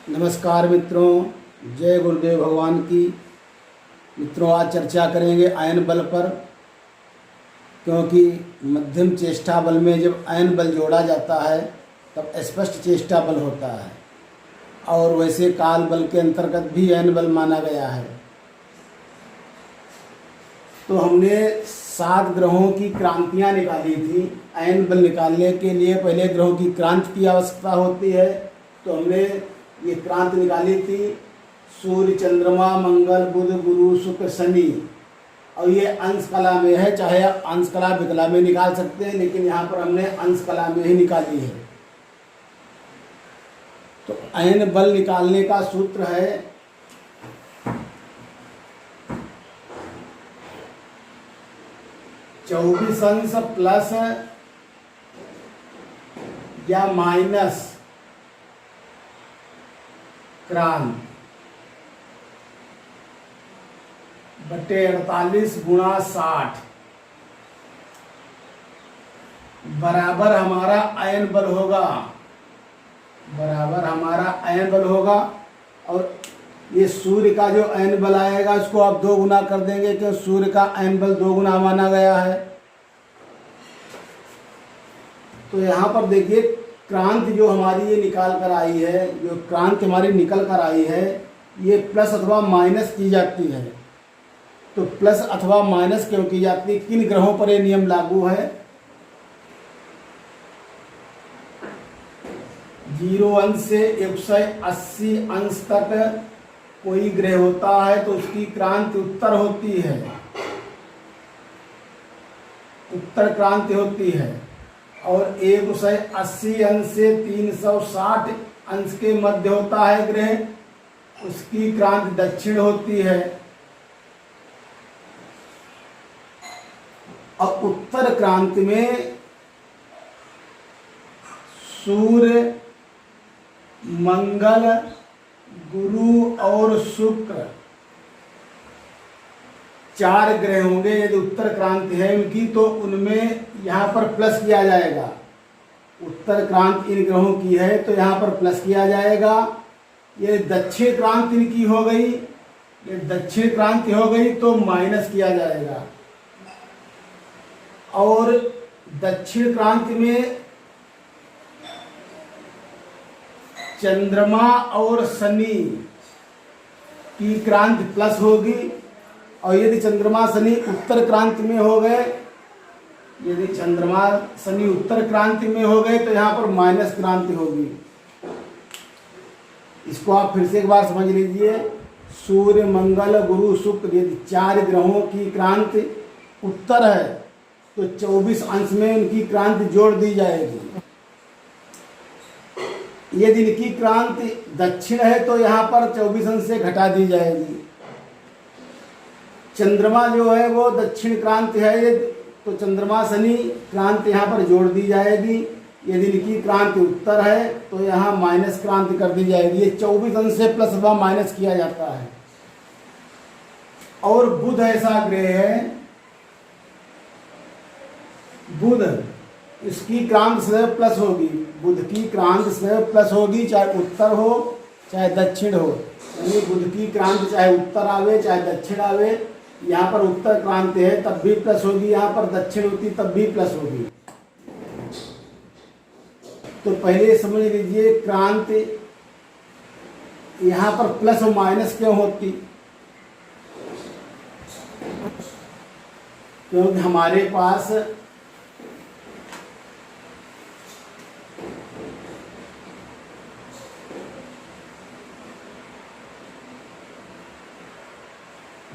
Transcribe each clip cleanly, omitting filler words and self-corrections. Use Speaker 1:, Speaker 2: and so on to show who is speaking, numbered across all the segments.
Speaker 1: नमस्कार मित्रों, जय गुरुदेव भगवान की। मित्रों, आज चर्चा करेंगे आयन बल पर, क्योंकि मध्यम चेष्टा बल में जब आयन बल जोड़ा जाता है तब स्पष्ट चेष्टा बल होता है, और वैसे काल बल के अंतर्गत भी आयन बल माना गया है। तो हमने 7 ग्रहों की क्रांतियाँ निकाली थी। आयन बल निकालने के लिए पहले ग्रहों की क्रांति की आवश्यकता होती है, तो हमने ये क्रांति निकाली थी सूर्य, चंद्रमा, मंगल, बुध, गुरु, शुक्र, शनि। और ये अंश कला में है, चाहे आप अंश कला विकला में निकाल सकते हैं, लेकिन यहाँ पर हमने अंश कला में ही निकाली है। तो आयन बल निकालने का सूत्र है 24 अंश प्लस या माइनस क्रांत बटे 48 गुणा 60 बराबर हमारा आयन बल होगा। और ये सूर्य का जो आयन बल आएगा उसको आप 2 गुना कर देंगे, क्योंकि सूर्य का आयन बल 2 गुना माना गया है। तो यहाँ पर देखिए, क्रांति जो हमारी ये निकाल कर आई है, जो क्रांति हमारी निकल कर आई है, ये प्लस अथवा माइनस की जाती है। तो प्लस अथवा माइनस क्यों की जाती है, किन ग्रहों पर ये नियम लागू है? 0 अंश से 180 अंश तक कोई ग्रह होता है तो उसकी क्रांति उत्तर होती है, उत्तर क्रांति होती है। और 180 अंश से 360 अंश के मध्य होता है ग्रह, उसकी क्रांति दक्षिण होती है। और उत्तर क्रांति में सूर्य, मंगल, गुरु और शुक्र 4 ग्रह होंगे। यदि उत्तर क्रांति है उनकी, तो उनमें यहाँ पर प्लस किया जाएगा। उत्तर क्रांति इन ग्रहों की है तो यहाँ पर प्लस किया जाएगा। ये दक्षिण क्रांति इनकी हो गई, ये दक्षिण क्रांति हो गई तो माइनस किया जाएगा। और दक्षिण क्रांति में चंद्रमा और शनि की क्रांति प्लस होगी। और यदि चंद्रमा शनि उत्तर क्रांति में हो गए, यदि चंद्रमा शनि उत्तर क्रांति में हो गए तो यहाँ पर माइनस क्रांति होगी। इसको आप फिर से एक बार समझ लीजिए। सूर्य, मंगल, गुरु, शुक्र, यदि 4 ग्रहों की क्रांति उत्तर है तो 24 अंश में उनकी क्रांति जोड़ दी जाएगी। यदि इनकी क्रांति दक्षिण है तो यहाँ पर 24 अंश से घटा दी जाएगी। चंद्रमा जो है वो दक्षिण क्रांति है, ये तो चंद्रमा शनि क्रांति यहाँ पर जोड़ दी जाएगी। यदि इनकी क्रांति उत्तर है तो यहाँ माइनस क्रांति कर दी जाएगी। ये 24 अंश से प्लस अथवा माइनस किया जाता है। और बुध ऐसा ग्रह है, बुध, इसकी क्रांति सदैव प्लस होगी। बुध की क्रांति सदैव प्लस होगी, चाहे उत्तर हो चाहे दक्षिण हो। यानी बुध की क्रांति चाहे उत्तर आवे चाहे दक्षिण आवे, यहाँ पर उत्तर क्रांति है तब भी प्लस होगी, यहाँ पर दक्षिण होती तब भी प्लस होगी। तो पहले समझ लीजिए क्रांति यहाँ पर प्लस और माइनस क्यों होती, क्योंकि हमारे पास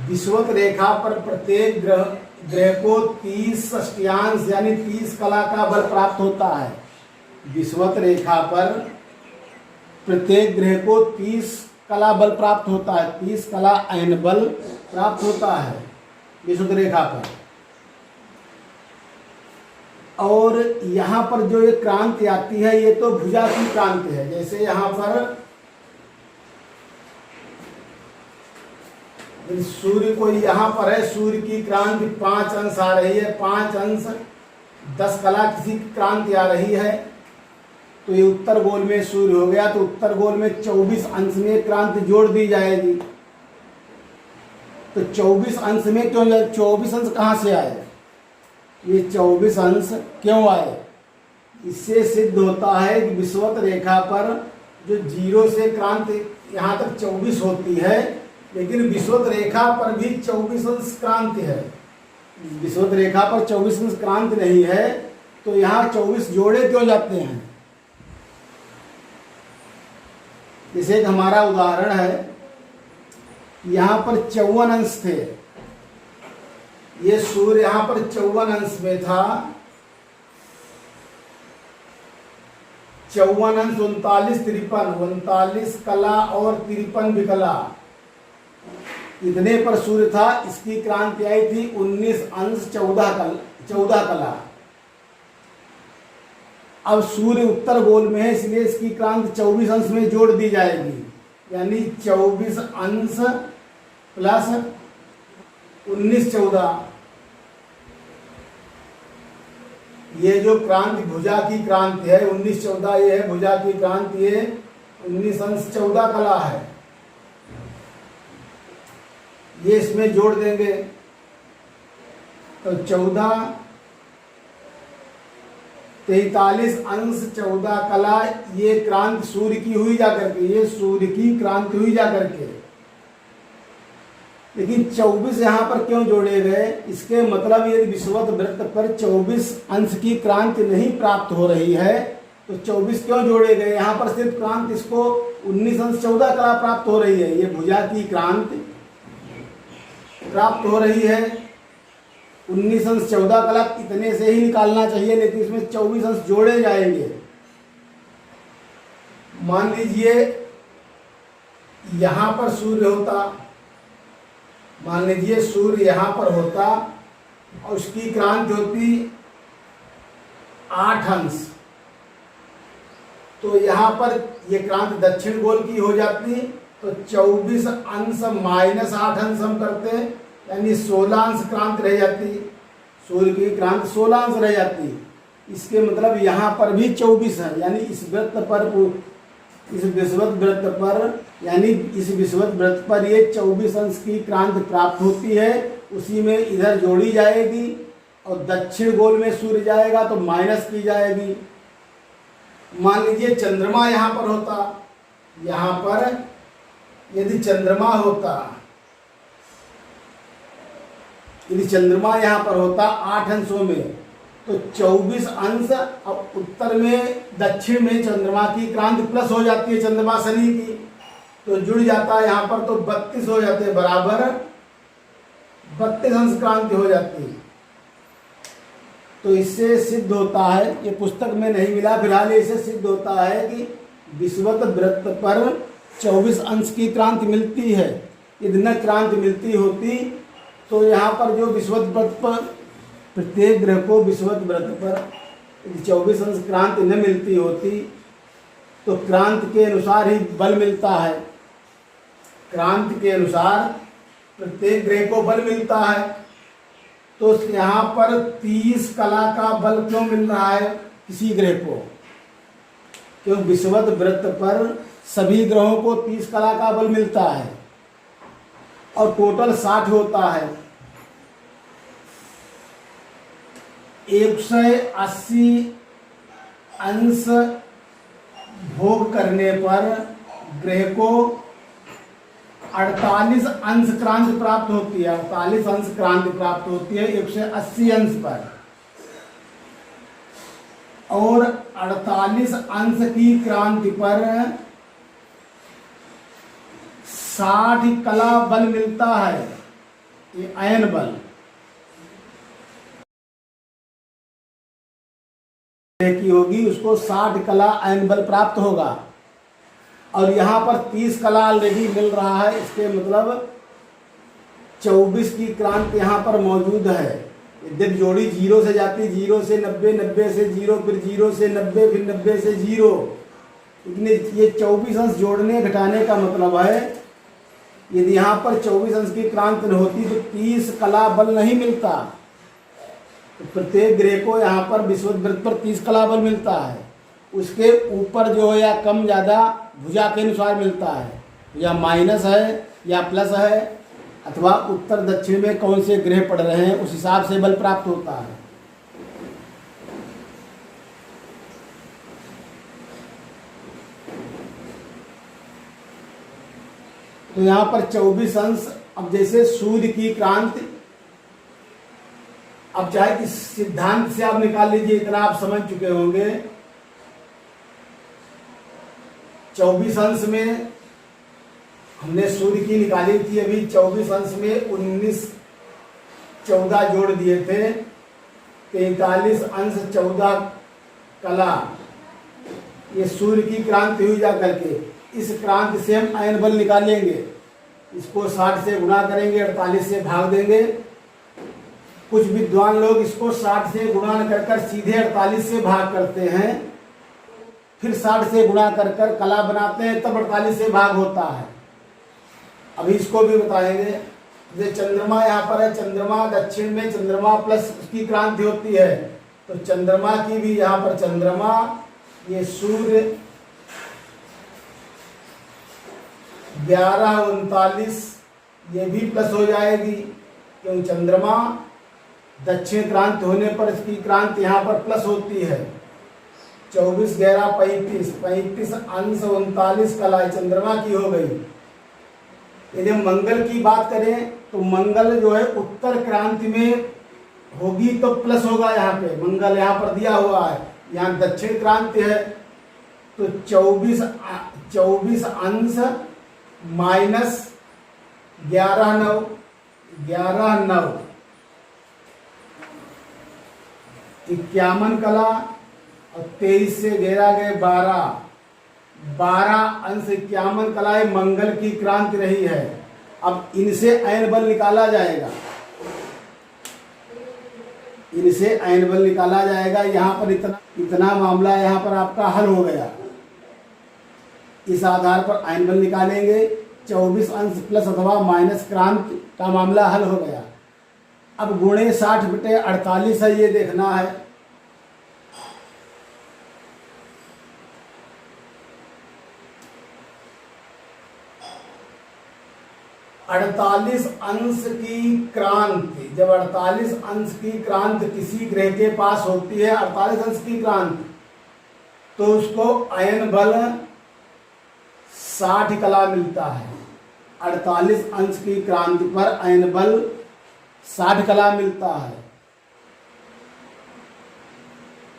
Speaker 1: विषुवत रेखा पर प्रत्येक ग्रह को 30 षष्टियांश यानी 30 कला का बल प्राप्त होता है। विषुवत रेखा पर प्रत्येक ग्रह को 30 कला बल प्राप्त होता है, 30 कला आयन बल प्राप्त होता है विषुवत रेखा पर। और यहाँ पर जो ये क्रांति आती है ये तो भुजा की क्रांति है। जैसे यहाँ पर सूर्य को यहाँ पर है, सूर्य की क्रांति 5 अंश आ रही है, 5 अंश 10 कला किसी की क्रांति आ रही है। तो ये उत्तर गोल में सूर्य हो गया, तो उत्तर गोल में 24 अंश में क्रांति जोड़ दी जाएगी। तो 24 अंश में क्यों जाए? 24 अंश कहाँ से आए? ये 24 अंश क्यों आए? इससे सिद्ध होता है कि विषुवत रेखा पर जो 0 से क्रांति यहाँ तक 24 होती है, लेकिन विषुवत रेखा पर भी 24 अंश क्रांति है। विषुवत रेखा पर 24 अंश क्रांति नहीं है, तो यहाँ 24 जोड़े क्यों जाते हैं? जैसे एक हमारा उदाहरण है, यहाँ पर 54 अंश थे, ये सूर्य यहाँ पर 54 अंश में था, 54 अंश 39 53, 39 कला और 53 विकला, इतने पर सूर्य था। इसकी क्रांति आई थी 19 अंश 14 कला। अब सूर्य उत्तर गोल में है, इसलिए इसकी क्रांति 24 अंश में जोड़ दी जाएगी, यानी 24 अंश प्लस 19 14। ये जो क्रांति भुजा की क्रांति है 19 14, ये है भुजा की क्रांति, ये 19 अंश 14 कला है। ये इसमें जोड़ देंगे तो 14 43 अंश 14 कला, ये क्रांति सूर्य की हुई जा करके, ये सूर्य की क्रांति हुई जा करके। लेकिन 24 यहाँ पर क्यों जोड़े गए? इसके मतलब यदि विषुवत वृत्त पर 24 अंश की क्रांति नहीं प्राप्त हो रही है, तो 24 क्यों जोड़े गए? यहाँ पर सिर्फ क्रांति इसको 19 अंश 14 कला प्राप्त हो रही है, ये भुजा की क्रांति प्राप्त हो रही है। 19 अंश 14 कला इतने से ही निकालना चाहिए, लेकिन इसमें 24 अंश जोड़े जाएंगे। मान लीजिए यहां पर सूर्य होता, मान लीजिए सूर्य यहां पर होता और उसकी क्रांति होती 8 अंश, तो यहां पर ये क्रांति दक्षिण गोल की हो जाती, तो 24 अंश माइनस 8 अंश हम करते, यानी 16 अंश क्रांति रह जाती, सूर्य की क्रांति 16 अंश रह जाती। इसके मतलब यहाँ पर भी 24 है, यानी इस वृत्त पर, इस विषुवत वृत्त पर, यानी इस विषुवत वृत्त पर ये 24 अंश की क्रांति प्राप्त होती है, उसी में इधर जोड़ी जाएगी और दक्षिण गोल में सूर्य जाएगा तो माइनस की जाएगी। मान लीजिए चंद्रमा यहाँ पर होता, यहाँ पर यदि चंद्रमा होता, यदि चंद्रमा यहाँ पर होता 8 अंशों में, तो 24 अंश, अब उत्तर में दक्षिण में चंद्रमा की क्रांति प्लस हो जाती है चंद्रमा शनि की, तो जुड़ जाता है यहाँ पर, तो 32 हो जाते हैं, बराबर 32 अंश क्रांति हो जाती है। तो इससे सिद्ध होता है, ये पुस्तक में नहीं मिला, फिलहाल इससे सिद्ध होता है कि विषुवत वृत्त पर 24 अंश की क्रांति मिलती है। यदि न क्रांति मिलती होती तो यहाँ पर जो विषुवत वृत्त पर, प्रत्येक ग्रह को विषुवत वृत्त पर 24 अंश क्रांति न मिलती होती तो क्रांति के अनुसार ही बल मिलता है। क्रांति के अनुसार प्रत्येक ग्रह को बल मिलता है, तो यहाँ पर 30 कला का बल क्यों मिल रहा है किसी ग्रह को? क्योंकि विषुवत वृत्त पर सभी ग्रहों को 30 कला का बल मिलता है और टोटल 60 होता है। 180 अंश भोग करने पर ग्रह को 48 अंश क्रांति प्राप्त होती है, 48 अंश क्रांति प्राप्त होती है 180 अंश पर, और 48 अंश की क्रांति पर 60 कला बल मिलता है, ये अयन बल की होगी, उसको 60 कला अयन बल प्राप्त होगा। और यहाँ पर 30 कला ऑलरेडी मिल रहा है, इसके मतलब 24 की क्रांति यहाँ पर मौजूद है। जब जोड़ी 0 से जाती, 0 से 90, 90 से 0, फिर 0 से 90, फिर 90 से 0, इतने ये 24 अंश जोड़ने घटाने का मतलब है यदि यहाँ पर 24 अंश की क्रांति न होती तो 30 कला बल नहीं मिलता। तो प्रत्येक ग्रह को यहाँ पर विषुवत वृत्त पर 30 कला बल मिलता है। उसके ऊपर जो है या कम ज़्यादा भुजा के अनुसार मिलता है, या माइनस है या प्लस है, अथवा उत्तर दक्षिण में कौन से ग्रह पड़ रहे हैं उस हिसाब से बल प्राप्त होता है। तो यहाँ पर 24 अंश, अब जैसे सूर्य की क्रांति, अब चाहे इस सिद्धांत से आप निकाल लीजिए, इतना आप समझ चुके होंगे। 24 अंश में हमने सूर्य की निकाली थी अभी, 24 अंश में 19 14 जोड़ दिए थे, 43 अंश 14 कला, ये सूर्य की क्रांति हुई जा करके। इस क्रांति से हम आयन बल निकालेंगे, इसको 60 से गुणा करेंगे, 48 से भाग देंगे। कुछ विद्वान लोग इसको 60 से गुणा कर कर सीधे 48 से भाग करते हैं, फिर 60 से गुणा कर कर कला बनाते हैं, तब 48 से भाग होता है। अभी इसको भी बताएंगे। जैसे चंद्रमा यहाँ पर है, चंद्रमा दक्षिण में चंद्रमा प्लस उसकी क्रांति होती है, तो चंद्रमा की भी यहाँ पर चंद्रमा, ये सूर्य 11:39 ये भी प्लस हो जाएगी, क्योंकि चंद्रमा दक्षिण क्रांति होने पर इसकी क्रांति यहाँ पर प्लस होती है। 24 11 35, 35 अंश 39 कला चंद्रमा की हो गई। यदि मंगल की बात करें तो मंगल जो है उत्तर क्रांति में होगी तो प्लस होगा, यहाँ पे मंगल यहाँ पर दिया हुआ है, यहाँ दक्षिण क्रांति है, तो 24 अंश माइनस 11 9 51 कला, और 23 से 11 गए 12 अंश 51 कलाएं मंगल की क्रांति रही है। अब इनसे आयन बल निकाला जाएगा, इनसे आयन बल निकाला जाएगा। यहाँ पर इतना मामला यहाँ पर आपका हल हो गया। इस आधार पर आयन बल निकालेंगे, 24 अंश प्लस अथवा माइनस क्रांति का मामला हल हो गया। अब गुणे 60/48 है, ये देखना है। अड़तालीस अंश की क्रांति, जब 48 अंश की क्रांति किसी ग्रह के पास होती है, 48 अंश की क्रांति, तो उसको आयन बल 60 कला मिलता है। 48 अंश की क्रांति पर आयन बल 60 कला मिलता है,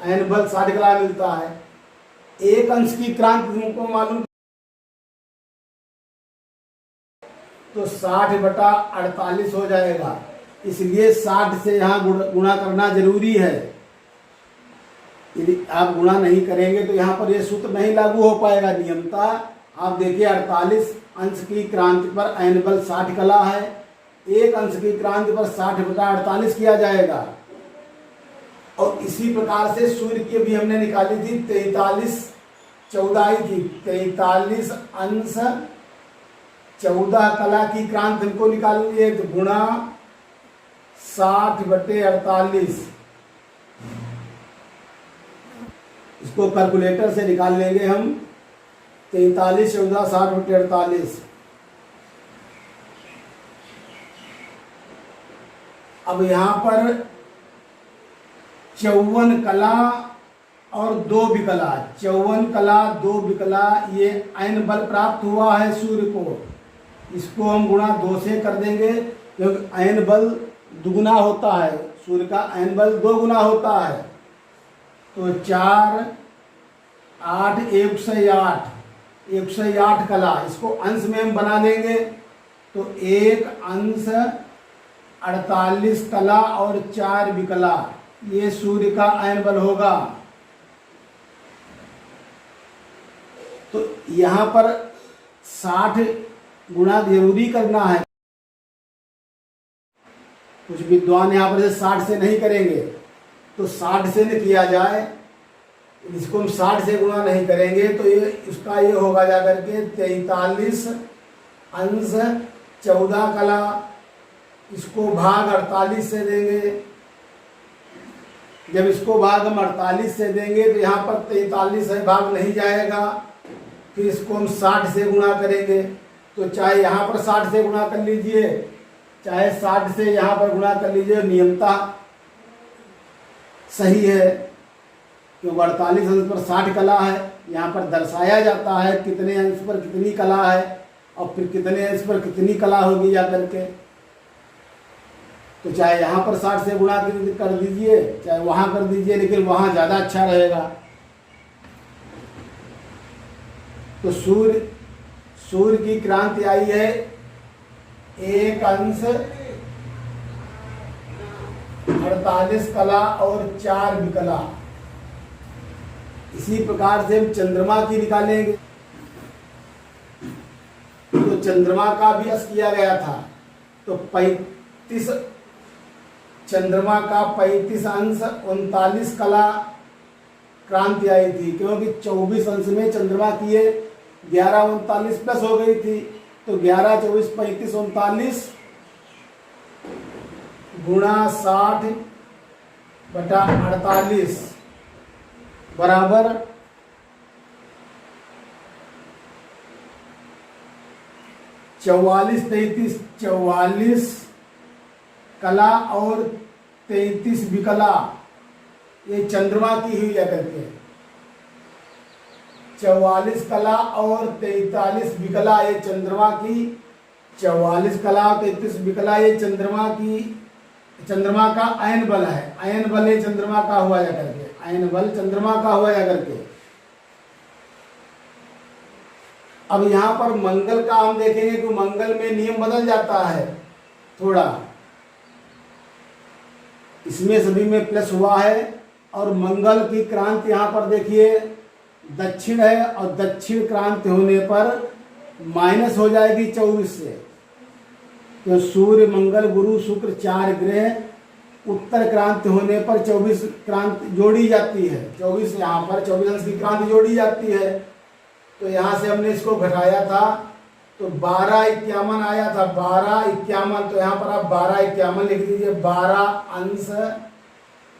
Speaker 1: आयन बल 60 कला मिलता है। एक अंश की क्रांति तुमको मालूम, तो 60/48 हो जाएगा, इसलिए 60 से यहाँ गुणा करना जरूरी है। यदि आप गुणा नहीं करेंगे तो यहाँ पर ये सूत्र नहीं लागू हो पाएगा नियमता। आप देखिए 48 अंश की क्रांति पर आयन बल 60 कला है, एक अंश की क्रांति पर 60/48 किया जाएगा। और इसी प्रकार से सूर्य की भी हमने निकाली थी, 43 14 थी, 43 अंश 14 कला की क्रांति हमको निकालनी है, तो गुणा 60/48, इसको कैलकुलेटर से निकाल लेंगे हम। 43 14 60/48। अब यहाँ पर 54 कला और 2 विकला, 54 कला 2 विकला, ये आयन बल प्राप्त हुआ है सूर्य को। इसको हम गुणा 2 से कर देंगे, क्योंकि आयन बल दुगुना होता है, सूर्य का आयन बल 2 गुना होता है। तो 4 8 108 कला, इसको अंश में हम बना देंगे, तो 1 अंश 48 कला और 4 विकला, ये सूर्य का आयन बल होगा। तो यहाँ पर 60 गुणा जरूरी करना है। कुछ विद्वान यहाँ पर 60 से नहीं करेंगे, तो 60 से न किया जाए, इसको हम 60 से गुणा नहीं करेंगे तो ये उसका ये होगा जाकर के 43 अंश 14 कला, इसको भाग 48 से देंगे, जब इसको भाग हम 48 से देंगे तो यहाँ पर 43 है, भाग नहीं जाएगा। फिर इसको हम 60 से गुणा करेंगे, तो चाहे यहाँ पर 60 से गुणा कर लीजिए, चाहे 60 से यहाँ पर गुणा कर लीजिए, नियमता सही है, क्योंकि 48 अंश पर 60 कला है। यहाँ पर दर्शाया जाता है कितने अंश पर कितनी कला है और फिर कितने अंश पर कितनी कला होगी या करके। तो चाहे यहाँ पर 60 से गुणा कर दीजिए, चाहे वहाँ कर दीजिए, लेकिन वहाँ ज़्यादा अच्छा रहेगा। तो सूर्य की क्रांति आई है 1 अंश 48 कला और 4 विकला। इसी प्रकार से हम चंद्रमा की निकालेंगे। तो चंद्रमा का भी अस किया गया था, तो 35 चंद्रमा का 35 अंश 39 कला क्रांति आई थी, क्योंकि 24 अंश में चंद्रमा की 11 39 प्लस हो गई थी। तो 11 24 35 39 गुणा 60 बटा 48 बराबर 44 33 44 कला और 33 विकला, ये चंद्रमा की हुई जाकर के 44 कला और 43 विकला, ये चंद्रमा की 44 कला और 33 विकला, ये चंद्रमा की, चंद्रमा का अयन बल है। अयन बल ये चंद्रमा का हुआ जा करके, अयन बल चंद्रमा का हुआ जा करके। अब यहाँ पर मंगल का हम देखेंगे कि मंगल में नियम बदल जाता है थोड़ा, इसमें सभी में प्लस हुआ है। और मंगल की क्रांति यहाँ पर देखिए दक्षिण है, और दक्षिण क्रांति होने पर माइनस हो जाएगी 24 से। तो सूर्य मंगल गुरु शुक्र 4 ग्रह उत्तर क्रांति होने पर 24 क्रांति जोड़ी जाती है। 24 यहाँ पर 24 अंश की क्रांति जोड़ी जाती है। तो यहाँ से हमने इसको घटाया था तो 1251 आया था, 1251। तो यहाँ पर आप 1251 लिख दीजिए। 12 अंश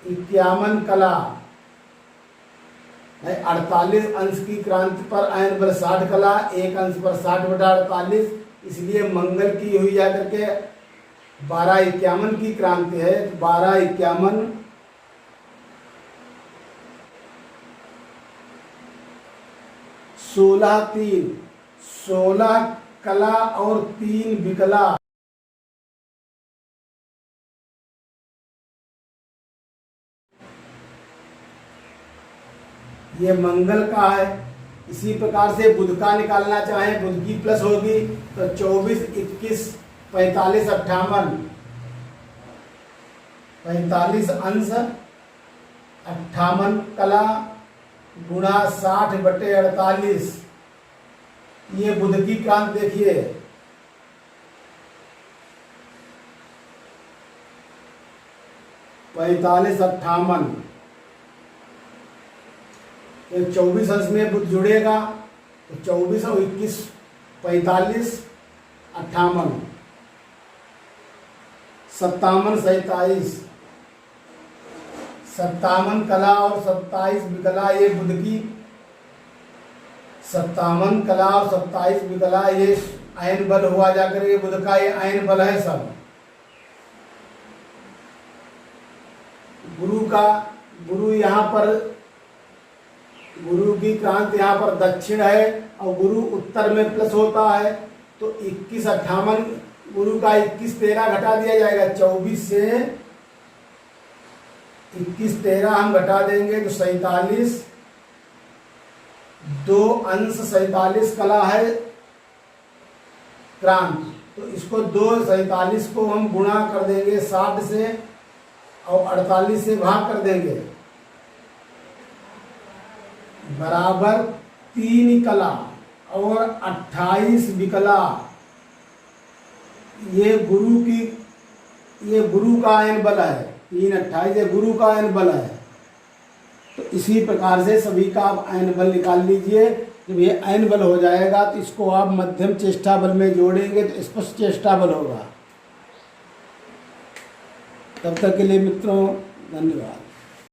Speaker 1: 51 कला 48 अंश की क्रांति पर अयन बल 60 कला, 1 अंश पर 60 बटा 48, इसलिए मंगल की हुई जाकर के 1251 की क्रांति है। 1251 16 3 16 कला और 3 विकला। ये मंगल का है। इसी प्रकार से बुध का निकालना चाहें, बुध की प्लस होगी तो 24 21 45 58, 45 अंश 58 कला गुणा 60 बटे 48। ये बुध की क्रांति देखिए, पैंतालीस 58, 24 अंश में बुध जुड़ेगा तो 24 और 21 45 58, 57 27, 57 कला और 27 विकला, ये बुध की 57 कला और 27 विकला, ये अयन बल हुआ जाकर ये बुध का ये अयन बल है सब। गुरु यहाँ पर गुरु की क्रांति यहाँ पर दक्षिण है और गुरु उत्तर में प्लस होता है। तो 21 58 गुरु का 21 13 घटा दिया जाएगा। 24 से 21 13 हम घटा देंगे तो 47, 2 अंश 47 कला है क्रांति। तो इसको 2 47 को हम गुणा कर देंगे 60 से और 48 से भाग कर देंगे, बराबर 3 कला और 28 विकला। ये गुरु का अयन बल है। 3 28 ये गुरु का अयन बल है। तो इसी प्रकार से सभी का आप अयन बल निकाल लीजिए। जब ये अयन बल हो जाएगा तो इसको आप मध्यम चेष्टा बल में जोड़ेंगे तो स्पष्ट चेष्टा बल होगा। तब तक के लिए मित्रों धन्यवाद।